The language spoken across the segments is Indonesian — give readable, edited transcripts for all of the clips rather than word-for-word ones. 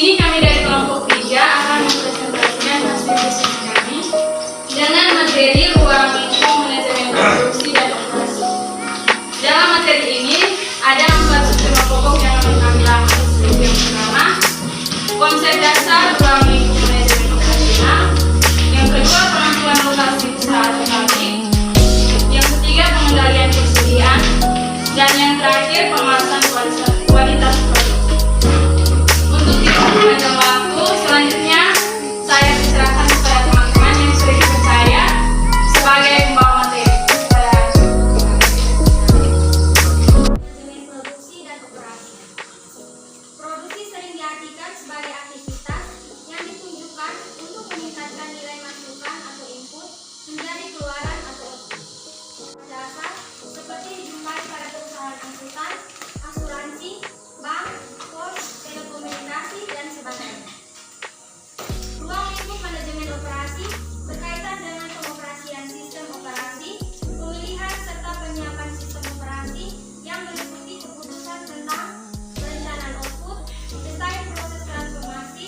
sini kami dari kelompok 3 akan mempresentasikan hasil riset kami dengan materi ruang lingkup manajemen produksi dan operasi. Dalam materi ini ada 4 subtema pokok yang akan kami bahas. Yang pertama, konsep dasar ruang lingkup manajemen operasional. Yang kedua, penentuan lokasi usaha atau pabrik. Yang ketiga, pengendalian persediaan. Dan yang terakhir, pemasaran kualitas produk. Untuk tidak memanjang waktu, selanjutnya saya persilakan kepada teman-teman yang sudah dipercaya sebagai pembawa materi. Manajemen produksi dan operasi. Produksi sering diartikan sebagai aktivitas yang ditunjukkan untuk meningkatkan nilai masukan atau input menjadi keluaran atau output. Dasar seperti dijumpai pada perusahaan angkutan, asuransi, bank, pos, telekomunikasi, dan sebagainya. Ruang lingkup manajemen operasi berkaitan dengan pengoperasian sistem operasi, pemilihan serta penyiapan sistem operasi yang meliputi keputusan tentang perencanaan output, desain proses transformasi,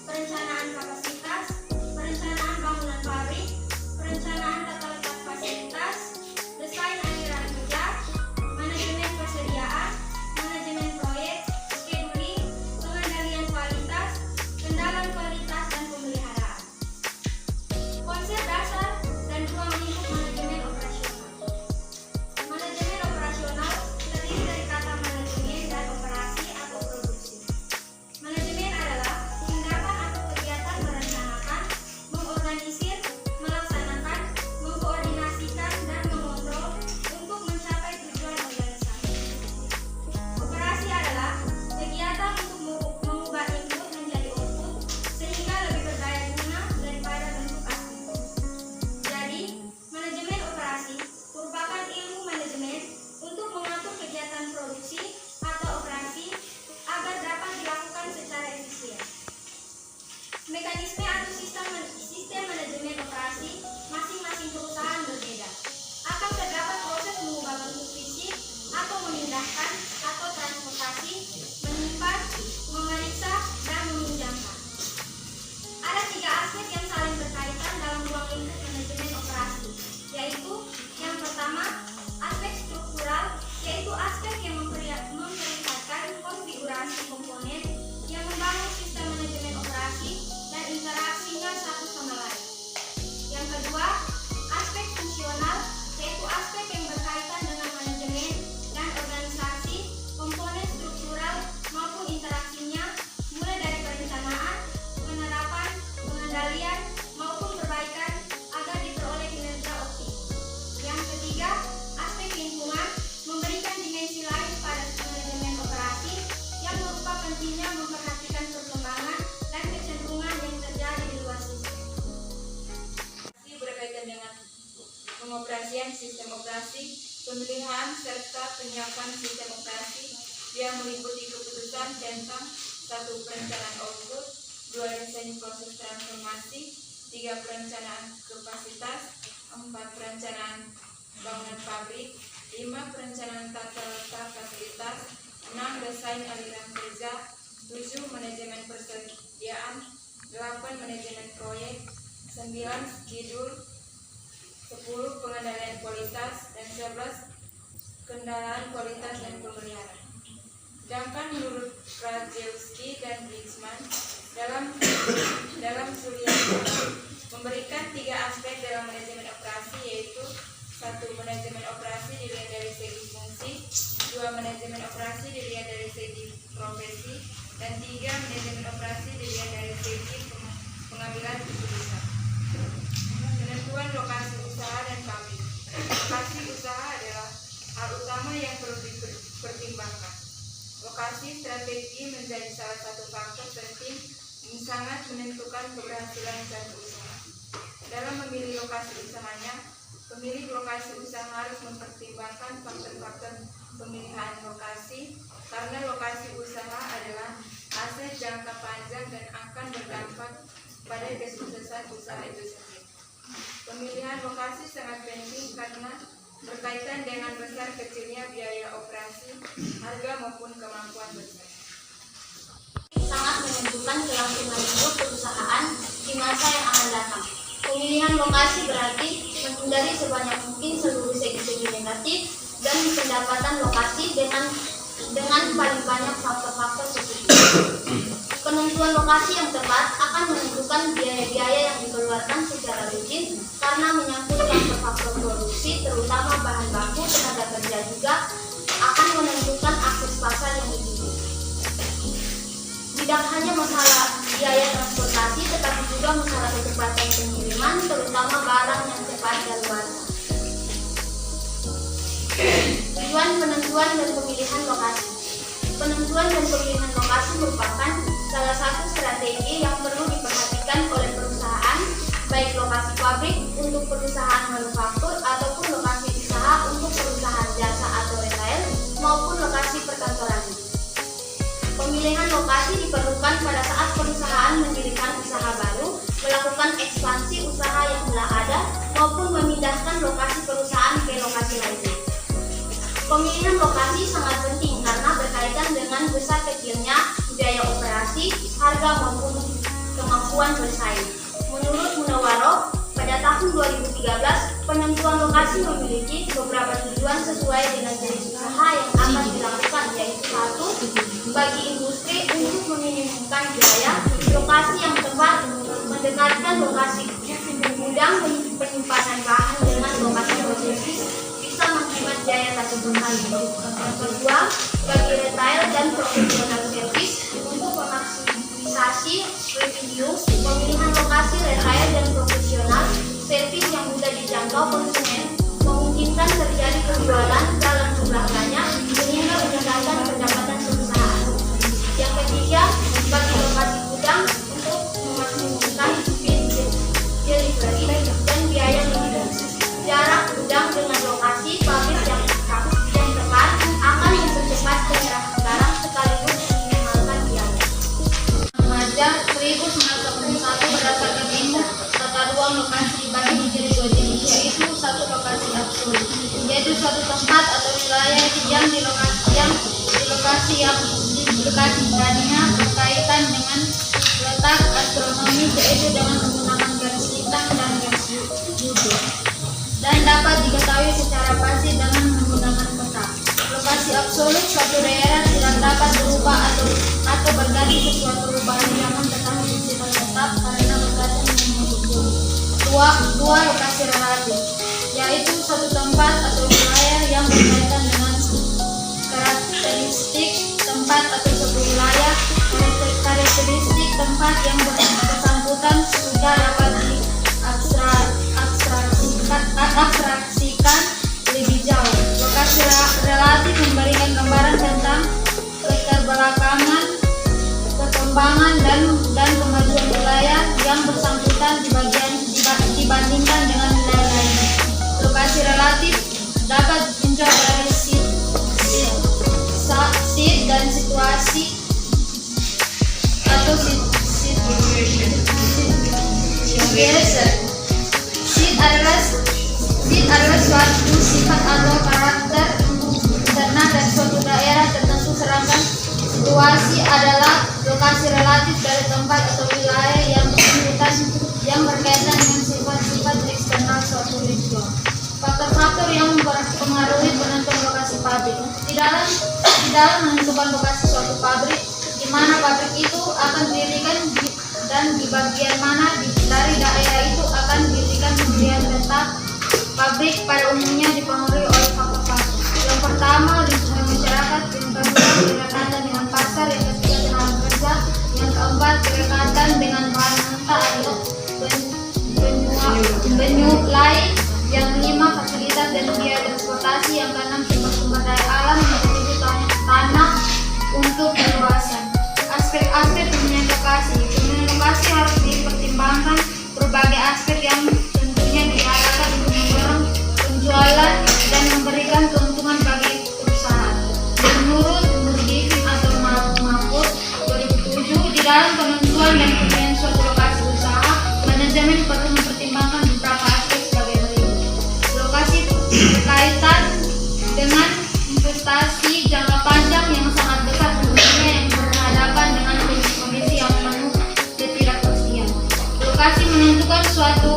perencanaan kapasitas, perencanaan bangunan pabrik, perencanaan tata letak fasilitas, desain aliran kerja, manajemen persediaan, manajemen proyek, scheduling, pengendalian kualitas, kendala kualitas, dan pemeliharaan. Konsep dasar dan ruang lingkup manajemen operasional. Manajemen operasional terdiri dari kata manajemen dan operasi atau produksi. Manajemen adalah tindakan atau kegiatan merencanakan, mengorganisir, melaksanakan, mengkoordinasikan, dan mengontrol untuk mencapai tujuan organisasi. Operasi adalah kegiatan untuk mengubah input menjadi output sehingga lebih berdaya guna daripada bentuk asli. Jadi, manajemen operasi merupakan ilmu manajemen untuk mengatur kegiatan produksi atau operasi agar dapat dilakukan secara efisien. Mekanisme atau sistem manajemen operasi masing-masing perusahaan berbeda. Akan terdapat proses mengubah bentuk fisik atau memindahkan atau transportasi, menyimpan, memeriksa, dan meminjamkan. Ada 3 aspek yang saling berkaitan dalam ruang lingkup manajemen operasi, yaitu yang pertama, aspek struktural, yaitu aspek yang memperlihatkan konfigurasi komponen yang membangun sistem manajemen operasi dan interaksinya satu sama lain. Yang kedua, aspek fungsional, yaitu aspek yang berkaitan dengan manajemen dan organisasi, komponen struktural maupun interaksinya, mulai dari perencanaan, penerapan, pengendalian, maupun perbaikan agar diperoleh kinerja optimal. Yang ketiga, aspek lingkungan, memberikan dimensi lain pada manajemen operasi yang berupa pentingnya memperhatikan perkembangan dan kecenderungan yang terjadi di luar sistem. Berkaitan dengan pengoperasian sistem operasi, pemilihan serta penyiapan sistem operasi yang meliputi keputusan tentang 1. Perencanaan output, 2. Desain proses transformasi, 3. Perencanaan kapasitas, 4. Perencanaan bangunan pabrik, 5. Perencanaan tata letak fasilitas, 6. Desain aliran kerja, 7. Manajemen persediaan, 8. Manajemen proyek, 9. Schedule, 10. Pengendalian kualitas, dan 11. Kendaraan kualitas dan pemeliharaan. Sedangkan menurut Krajewski dan Bridgman dalam studi memberikan 3 aspek dalam manajemen operasi, yaitu 1. Manajemen operasi dilihat dari segi fungsi, 2. Manajemen operasi dilihat dari segi profesi, dan 3. Manajemen operasi dilihat dari segi pengambilan keputusan. Penentuan lokasi usaha dan pabrik. Lokasi usaha adalah hal utama yang perlu dipertimbangkan. Lokasi strategi menjadi salah satu faktor penting yang sangat menentukan keberhasilan suatu usaha. Dalam memilih lokasi usahanya, pemilik lokasi usaha harus mempertimbangkan faktor-faktor pemilihan lokasi, karena lokasi usaha adalah aset jangka panjang dan akan berdampak pada kesuksesan usaha itu sendiri. Pemilihan lokasi sangat penting karena berkaitan dengan besar kecilnya biaya operasi, harga maupun kemampuan bersaing. Sangat menentukan Pemilihan lokasi berarti menghindari sebanyak mungkin seluruh segi-segi negatif dan pendapatan lokasi dengan paling banyak faktor-faktor positif. Penentuan lokasi yang tepat akan menentukan biaya-biaya yang dikeluarkan secara rutin karena menyangkut faktor-faktor produksi, terutama bahan baku, tenaga kerja juga akan menentukan akses pasar yang dibutuhkan. Tidak hanya masalah biaya transportasi, tetapi juga masalah kecepatan pengiriman, terutama barang yang cepat daluarsa. Tujuan penentuan dan pemilihan lokasi. Penentuan dan pemilihan lokasi merupakan salah satu strategi yang perlu diperhatikan oleh perusahaan, baik lokasi pabrik untuk perusahaan manufaktur ataupun lokasi usaha untuk perusahaan jasa atau retail maupun lokasi perkantoran. Pemilihan lokasi diperlukan pada saat perusahaan mendirikan usaha baru, melakukan ekspansi usaha yang telah ada, maupun memindahkan lokasi perusahaan ke lokasi lainnya. Pemilihan lokasi sangat penting karena berkaitan dengan besar kecilnya biaya operasi, harga maupun kemampuan bersaing. Menurut Munawaroh, pada tahun 2013, penentuan lokasi memiliki beberapa tujuan sesuai dengan jenis usaha yang akan dilakukan, yaitu 1. Bagi industri untuk meminimumkan biaya, lokasi yang tepat mendekatkan lokasi gudang penyimpanan bahan dengan lokasi produksi bisa menghemat biaya tersebut. Yang kedua, bagi retail dan profesional service untuk memaksimisasi revenue, pemilihan lokasi retail dan profesional service yang mudah dijangkau konsumen memungkinkan terjadi penjualan dalam jumlah banyak sehingga meningkatkan pendapatan perusahaan. Yang ketiga, bagi lokasi gudang untuk memaksimumkan delivery dan biaya minimum. Jarak gudang dengan lokasi pabrik yang tepat akan mempercepat penyerahan barang sekaligus meminimalkan biaya. Mengajar 1991 berdasarkan ilmu tata ruang lokasi dibagi menjadi dua jenis, yaitu satu lokasi absolut, yaitu suatu tempat atau wilayah yang di lokasi tadinya berkaitan dengan letak astronomis, yaitu dengan menggunakan garis lintang dan garis bujur, dan dapat diketahui secara pasti dengan menggunakan peta. Lokasi absolut, suatu daerah tidak dapat berubah atau berganti sesuai perubahan zaman tetapi bersifat tetap karena berkaitan dengan hukum. Dua lokasi relatif, yaitu suatu tempat atau wilayah yang berkaitan dengan karakteristik tempat atau suatu wilayah. Karakteristik tempat yang bersangkutan sudah dapat diabstraksikan lebih jauh. Lokasi relatif memberikan gambaran tentang keterbelakangan, perkembangan dan kemajuan wilayah yang bersangkutan dibandingkan dengan wilayah lain. Lokasi relatif dapat ditinjau dari seat dan situasi atau Seat adalah suatu sifat atau karakter internal dari suatu daerah tertentu, sedangkan situasi adalah lokasi relatif dari tempat atau wilayah yang bersangkutan yang berkaitan dengan sifat-sifat eksternal suatu region. Faktor-faktor yang mempengaruhi penentuan lokasi pabrik. Di dalam menentukan lokasi suatu pabrik, di mana pabrik itu akan didirikan dan di bagian mana dari daerah itu akan didirikan, kemudian letak pabrik pada umumnya dipengaruhi oleh faktor-faktor. Yang pertama, lingkungan masyarakat. Yang kedua, kedekatan dengan pasar. Yang ketiga, tenaga kerja. Yang keempat, kedekatan dengan bahan mentah atau penyuplai. Yang kelima, fasilitas dan biaya transportasi. Yang keenam, sumber daya alam. Yang ketujuh, tanah untuk perluasan. Aspek-aspek pemilihan lokasi. Pemilihan lokasi harus dipertimbangkan berbagai aspek yang tentunya diarahkan untuk mendorong penjualan dan memberikan keuntungan bagi perusahaan. Menurut Nurdin atau Mahfud 2007, di dalam penentuan dan pemilihan suatu lokasi usaha, manajemen perlu mempertimbangkan beberapa aspek sebagai berikut. Lokasi berkaitan dengan investasi jangka panjang yang sangat besar, tentunya yang berhadapan dengan kondisi yang penuh ketidakpastian. Lokasi menentukan suatu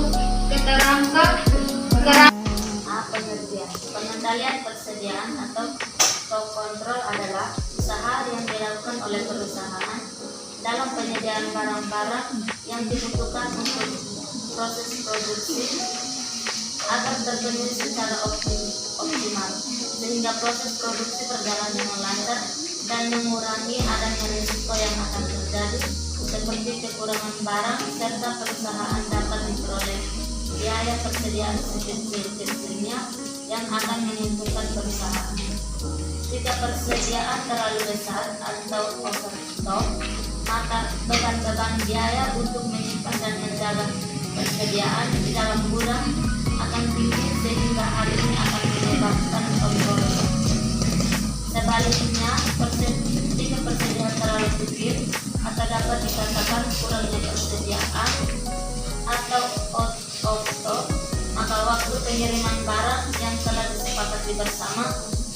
Pengendalian persediaan atau stock control adalah usaha yang dilakukan oleh perusahaan dalam penyediaan barang-barang yang dibutuhkan untuk proses produksi agar terpenuhi secara optimal, sehingga proses produksi berjalan dengan lancar dan mengurangi adanya risiko yang akan terjadi seperti kekurangan barang, serta perusahaan dapat memperoleh biaya persediaan sekecil-kecilnya yang akan menguntungkan perusahaan. Jika persediaan terlalu besar atau overstock, maka beban-beban biaya untuk menyimpan dan menjaga persediaan di dalam gudang akan tinggi, sehingga hal ini akan menyebabkan pemborosan. Sebaliknya, jika persediaan terlalu kecil atau dapat dikatakan kurangnya persediaan atau out of stock, maka waktu pengiriman barang yang telah disepakati bersama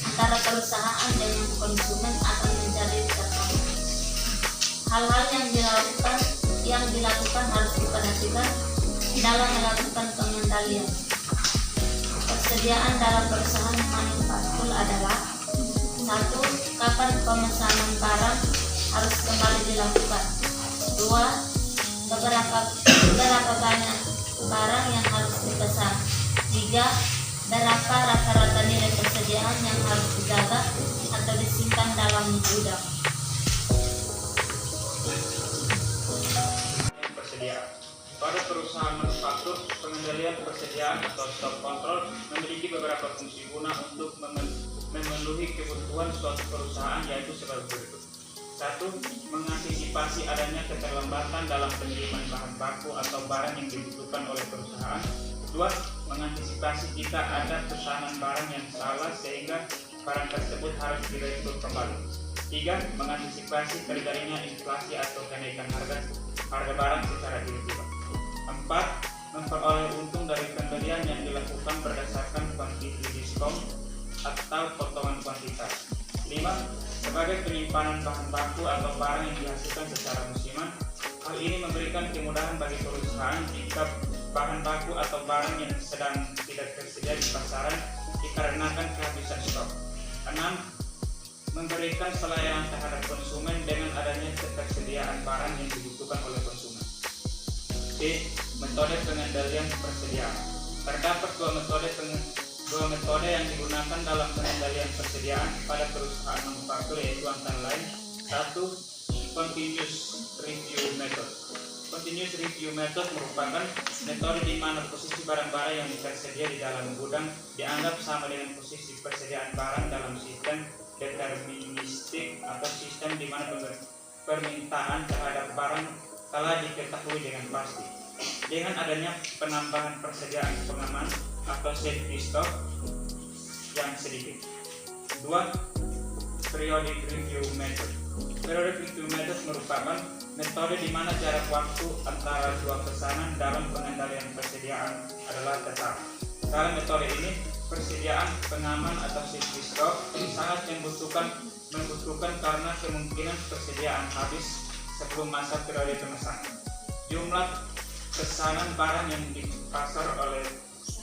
antara perusahaan dengan konsumen akan menjadi terhambat. Hal-hal yang dilakukan harus diperhatikan dalam melakukan pengendalian persediaan dalam perusahaan manufaktur adalah: 1. Kapan pemesanan barang harus kembali dilakukan. 2. Berapa banyak barang yang harus dipesan. 3. Berapa rata-rata nilai persediaan yang harus dijaga atau disimpan dalam gudang. Persediaan. Pada perusahaan manufaktur, pengendalian persediaan atau stock control memiliki beberapa fungsi guna untuk memenuhi kebutuhan suatu perusahaan, yaitu sebagai berikut. 1. Mengantisipasi adanya keterlambatan dalam pengiriman bahan baku atau barang yang dibutuhkan oleh perusahaan. 2. Mengantisipasi jika ada pesanan barang yang salah sehingga barang tersebut harus direkrut kembali. 3. Mengantisipasi terjadinya inflasi atau kenaikan harga barang secara tiba-tiba. 4. Memperoleh untung dari pembelian yang dilakukan berdasarkan quantity discount atau potongan kuantitas. 5. Sebagai penyimpanan bahan baku atau barang yang dihasilkan secara musiman. Hal ini memberikan kemudahan bagi perusahaan jika bahan baku atau barang yang sedang tidak tersedia di pasaran dikarenakan kehabisan stok. 6. Memberikan pelayanan terhadap konsumen dengan adanya ketersediaan barang yang dibutuhkan oleh konsumen. D. Metode pengendalian persediaan. Terdapat dua metode yang digunakan dalam pengendalian persediaan pada perusahaan manufaktur, yaitu antara lain: 1. Continuous review method. Continuous review method merupakan metode di mana posisi barang-barang yang tersedia di dalam gudang dianggap sama dengan posisi persediaan barang dalam sistem deterministik atau sistem di mana permintaan terhadap barang telah diketahui dengan pasti. Dengan adanya penambahan persediaan pengaman atau safety stock yang sedikit. 2. Periodic review method. Periodic review method merupakan metode di mana jarak waktu antara dua pesanan dalam pengendalian persediaan adalah tetap. Dalam metode ini, persediaan pengaman atau safety stock sangat membutuhkan karena kemungkinan persediaan habis sebelum masa periode pemesanan. Jumlah pesanan barang yang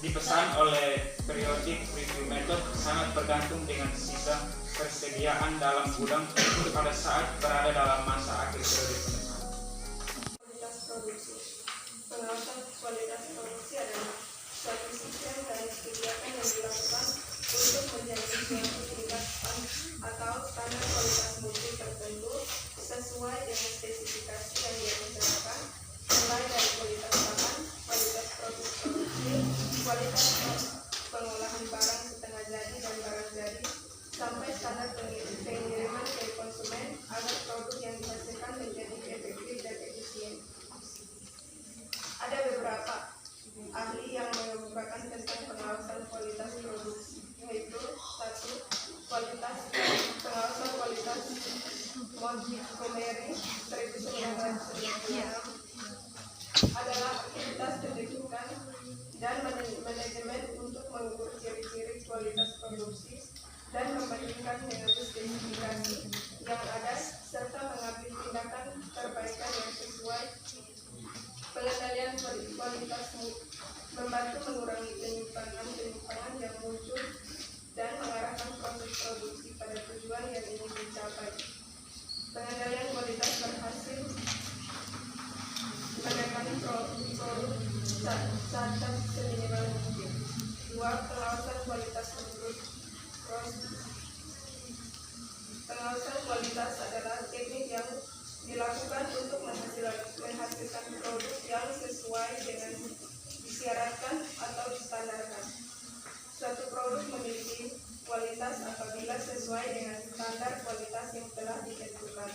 dipesan oleh periodic review method sangat bergantung dengan sisa persediaan dalam gudang pada saat berada dalam masa akhir periode pemesanan. Kualitas produksi. Pengawasan kualitas produksi adalah suatu sistem dan kegiatan yang dilakukan untuk menjamin suatu tingkat atau standar kualitas mutu tertentu sesuai dengan spesifikasi yang ditetapkan, mulai dari kualitas bahan, kualitas produk produksi, kualitas pengolahan barang setengah jadi dan barang jadi, sampai standar pengiriman ke konsumen agar produk yang dihasilkan menjadi disyaratkan atau distandarkan. Suatu produk memiliki kualitas apabila sesuai dengan standar kualitas yang telah ditentukan.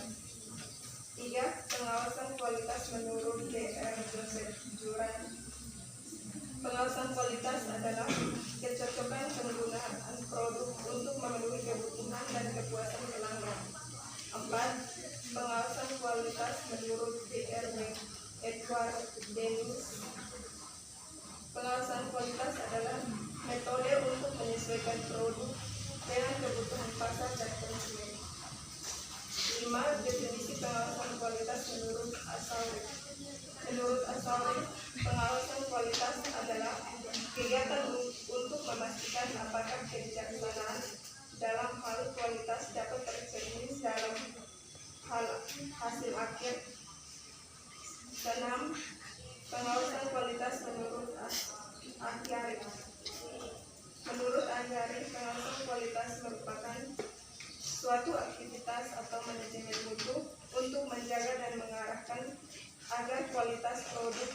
3. Pengawasan kualitas menurut Dr. Joseph Juran. Pengawasan kualitas adalah kecocokan penggunaan produk untuk memenuhi kebutuhan dan kepuasan pelanggan. 4. Pengawasan kualitas menurut Dr. Edward Dennis. Pengawasan kualitas adalah metode untuk menyesuaikan produk dengan kebutuhan pasar dan konsumen. 5. Definisi pengawasan kualitas menurut Asaurin. Menurut Asaurin, pengawasan kualitas adalah kegiatan untuk memastikan apakah kebijaksanaan dalam hal kualitas dapat tercermin dalam hal hasil akhir. 6. Pengawasan kualitas menurut Ahyari. Menurut Ahyari, pengawasan kualitas merupakan suatu aktivitas atau manajemen mutu untuk menjaga dan mengarahkan agar kualitas produk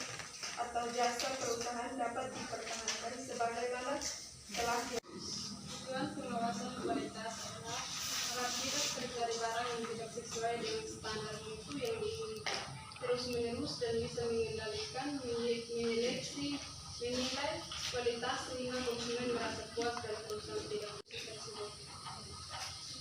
atau jasa perusahaan dapat dipertahankan sebagaimana telah Tujuan pengawasan kualitas adalah agar tidak terjadi barang yang tidak sesuai dengan standar mutu yang diinginkan, terus-menerus dan bisa mengendalikan, menyeleksi, menilai kualitas sehingga konsumen merasa puas dan perusahaan tidak tersebut.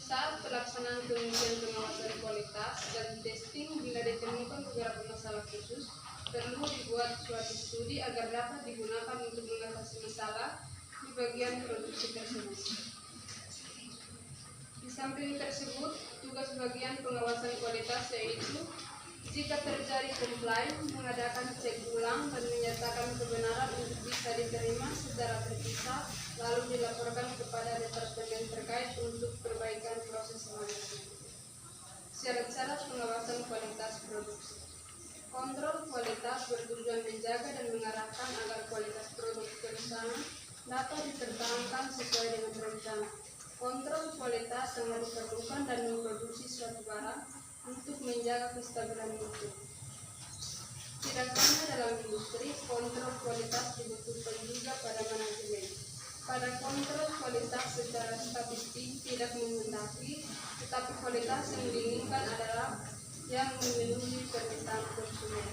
Saat pelaksanaan pengujian pengawasan kualitas dan testing, bila ditemukan beberapa masalah khusus, perlu dibuat suatu studi agar dapat digunakan untuk mengatasi masalah di bagian produksi tersebut. Di samping tersebut, tugas bagian pengawasan kualitas yaitu jika terjadi komplain, mengadakan cek ulang dan menyatakan kebenaran untuk bisa diterima secara terpisah, lalu dilaporkan kepada departemen terkait untuk perbaikan proses manajemen. Syarat-syarat pengawasan kualitas produksi. Kontrol kualitas bertujuan menjaga dan mengarahkan agar kualitas produk perusahaan dapat dipertahankan sesuai dengan rencana. Kontrol kualitas sangat diperlukan dan memproduksi suatu barang untuk menjaga kestabilan mutu. Tidak hanya dalam industri, kontrol kualitas dibutuhkan juga pada manajemen. Pada kontrol kualitas secara statistik tidak menghendaki, tetapi kualitas yang diinginkan adalah yang memenuhi permintaan konsumen.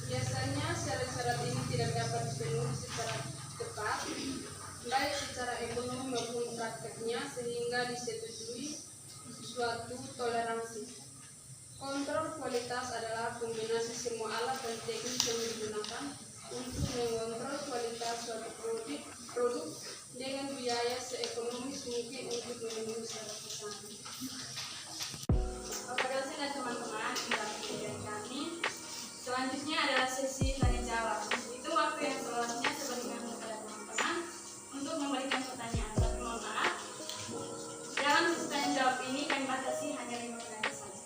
Biasanya syarat-syarat ini tidak dapat dipenuhi secara tepat, baik secara ekonomi maupun prakteknya, sehingga disetujui suatu toleransi. Kontrol kualitas adalah kombinasi semua alat dan teknik yang digunakan untuk mengontrol kualitas suatu produk dengan biaya seekonomis mungkin untuk memenuhi syarat tersebut. Bapak dosen dan teman-teman, dari kami. Selanjutnya adalah sesi tanya jawab. Itu waktu yang selanjutnya sebagai kepada teman-teman untuk memberikan pertanyaan. Tapi mohon maaf, dalam sesi tanya jawab ini kami batasi hanya 5 menit saja.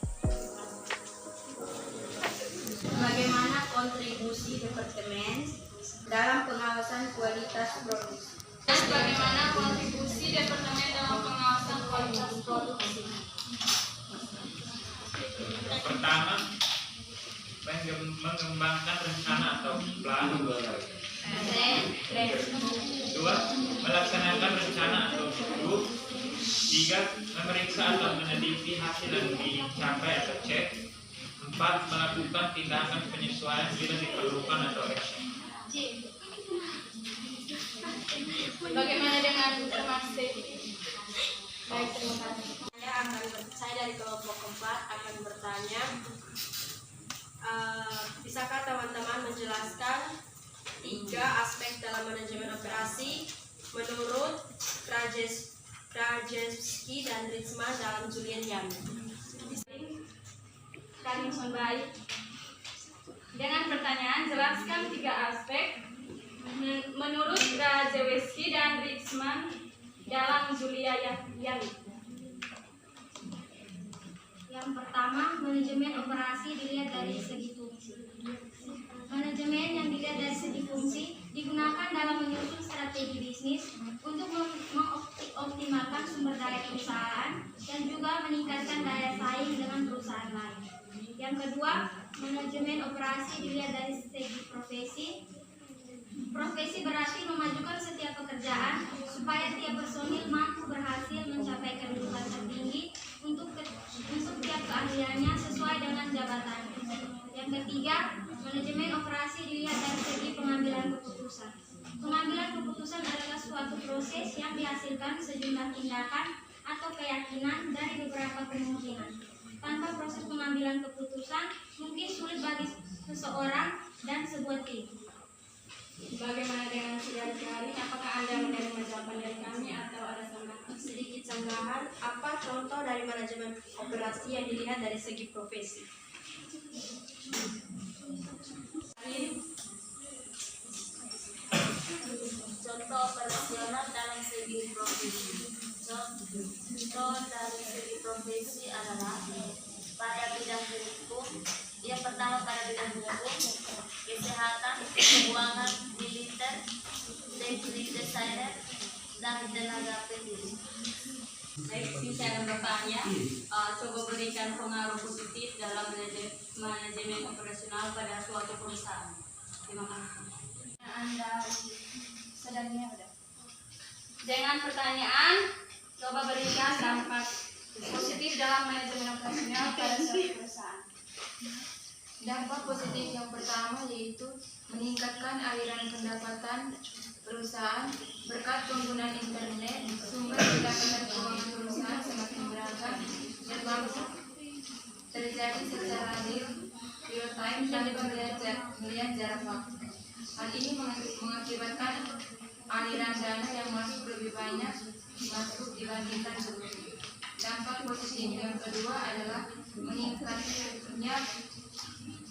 Bagaimana kontribusi departemen dalam pengawasan kualitas produksi? Bagaimana kontribusi departemen dalam pengawasan kualitas produksi? Pertama, mengembangkan rencana atau plan. 2. Melaksanakan rencana atau struktur. 3. Memeriksa atau meneliti hasil yang dicapai atau cek. 4. Melakukan tindakan penyesuaian bila diperlukan atau action. Bagaimana dengan termasuk? Baik, terima kasih. Saya dari kelompok 4 akan bertanya, bisakah teman-teman menjelaskan 3 aspek dalam manajemen operasi menurut Krajewski dan Ritzman dalam Julian Yang? Kami baik. Dengan pertanyaan, jelaskan 3 aspek menurut Krajewski dan Ritzman dalam Julian Yang. Yang pertama, manajemen operasi dilihat dari segi fungsi. Manajemen yang dilihat dari segi fungsi digunakan dalam menyusun strategi bisnis untuk mengoptimalkan sumber daya perusahaan dan juga meningkatkan daya saing dengan perusahaan lain. Yang kedua, Manajemen operasi dilihat dari segi profesi. Profesi berarti memajukan setiap pekerjaan supaya tiap personil mampu berhasil mencapai kedudukan tertinggi untuk tiap keahliannya sesuai dengan jabatannya. Yang ketiga, manajemen operasi dilihat dari segi pengambilan keputusan. Pengambilan keputusan adalah suatu proses yang dihasilkan sejumlah tindakan atau keyakinan dari beberapa kemungkinan. Tanpa proses pengambilan keputusan, mungkin sulit bagi seseorang dan sebuah tim. Bagaimana dengan sehari-hari? Apakah Anda menerima jawaban dari kami atau ada sedikit sanggahan? Apa contoh dari manajemen operasi yang dilihat dari segi profesi? Contoh operasional dalam segi profesi. Contoh dari segi profesi adalah pada bidang hukum. Yang pertama pada bidang hukum, kesehatan, keuangan, militer, teknik desainer, dan tenaga pendidik. Baik, saya akan bertanya, coba berikan pengaruh positif dalam manajemen operasional pada suatu perusahaan. Terima kasih. Anda sedangnya ada. Dengan pertanyaan, coba berikan dampak positif dalam manajemen operasional pada suatu perusahaan. Dampak positif yang pertama yaitu meningkatkan aliran pendapatan perusahaan berkat penggunaan internet. Sumber pendapatan keuangan perusahaan semakin beragam dan mampu terjadi secara real time tanpa melihat jarak waktu. Hal ini mengakibatkan aliran dana yang masuk lebih banyak masuk dibandingkan sebelumnya. Dampak positif yang kedua adalah meningkatnya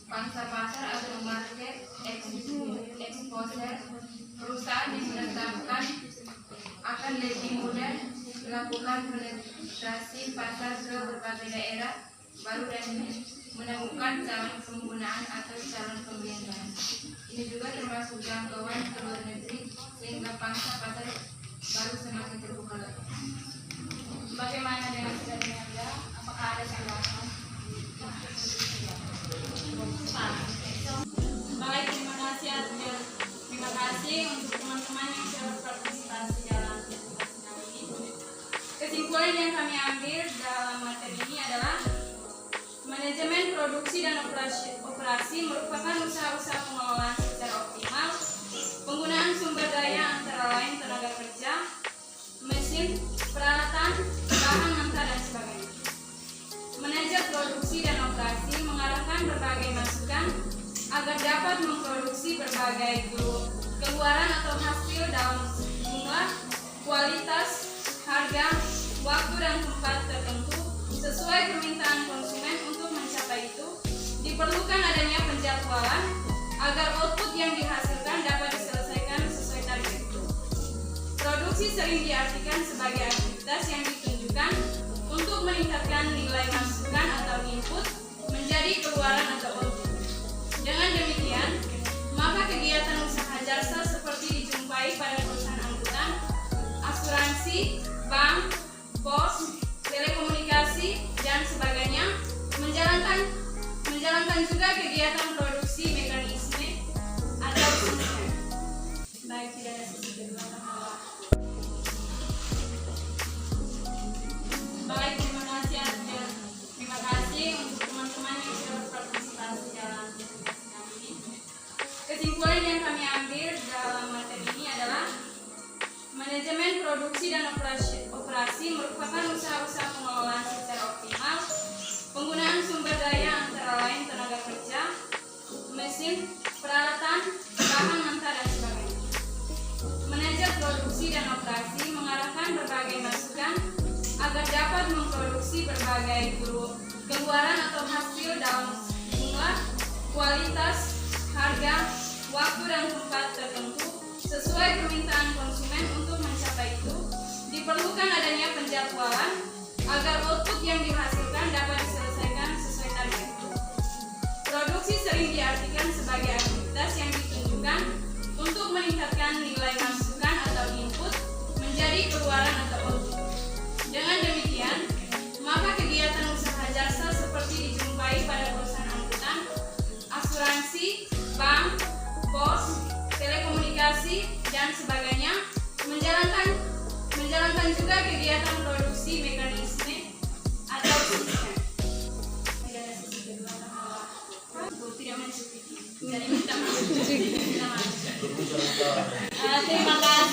pangsa pasar atau market exposure. Perusahaan yang menetapkan akan lebih mudah melakukan penetrasi pasar ke berbagai daerah baru dan menemukan calon penggunaan atau calon pembelian baru. Ini juga termasuk jangkauan ke luar negeri sehingga pangsa pasar baru semakin terbuka lagi. Bagaimana dengan saudara Anda? Apakah ada sanggahan? Baik, terima kasih Adil. Terima kasih untuk teman-teman yang sudah berpartisipasi dalam diskusi ini. Kesimpulan yang kami ambil dalam materi ini adalah manajemen produksi dan operasi merupakan usaha-usaha pengelolaan secara optimal, penggunaan sumber daya antara lain tenaga kerja, mesin, peralatan, bahan mentah dan sebagainya. Manajer produksi dan operasi mengarahkan berbagai masukan agar dapat memproduksi berbagai keluaran atau hasil dalam jumlah, kualitas, harga, waktu dan tempat tertentu sesuai permintaan konsumen. Untuk mencapai itu, diperlukan adanya penjadwalan agar output yang dihasilkan dapat diselesaikan sesuai target itu. Produksi sering diartikan sebagai aktivitas yang ditunjukkan untuk meningkatkan nilai masukan atau input menjadi keluaran atau output. Dengan demikian, maka kegiatan usaha jasa seperti dijumpai pada perusahaan angkutan, asuransi, bank, pos, telekomunikasi, dan sebagainya menjalankan juga kegiatan produksi mekanisme atau sistem. Baik, tidak ada sisi kedua. Baik, terima kasih Adil. Terima kasih untuk teman-teman yang sudah berpartisipasi dalam diskusi kami ini. Kesimpulan yang kami ambil dalam materi ini adalah manajemen produksi dan operasi merupakan usaha-usaha pengelolaan secara optimal, penggunaan sumber daya antara lain tenaga kerja, mesin, peralatan, bahan mentah dan sebagainya. Manajer produksi dan operasi mengarahkan berbagai masukan agar dapat memproduksi berbagai keluaran atau hasil dalam jumlah, kualitas, harga, waktu dan tempat tertentu sesuai permintaan konsumen. Untuk mencapai itu, diperlukan adanya penjadwalan agar output yang dihasilkan dapat diselesaikan sesuai target itu. Produksi sering diartikan sebagai aktivitas yang ditunjukkan untuk meningkatkan nilai masukan atau input menjadi keluaran atau output. Dengan demikian, maka kegiatan usaha jasa seperti dijumpai pada perusahaan angkutan, pos, telekomunikasi, dan sebagainya, menjalankan juga kegiatan produksi mekanisme atau sistem. Tidak masuk. Terima kasih.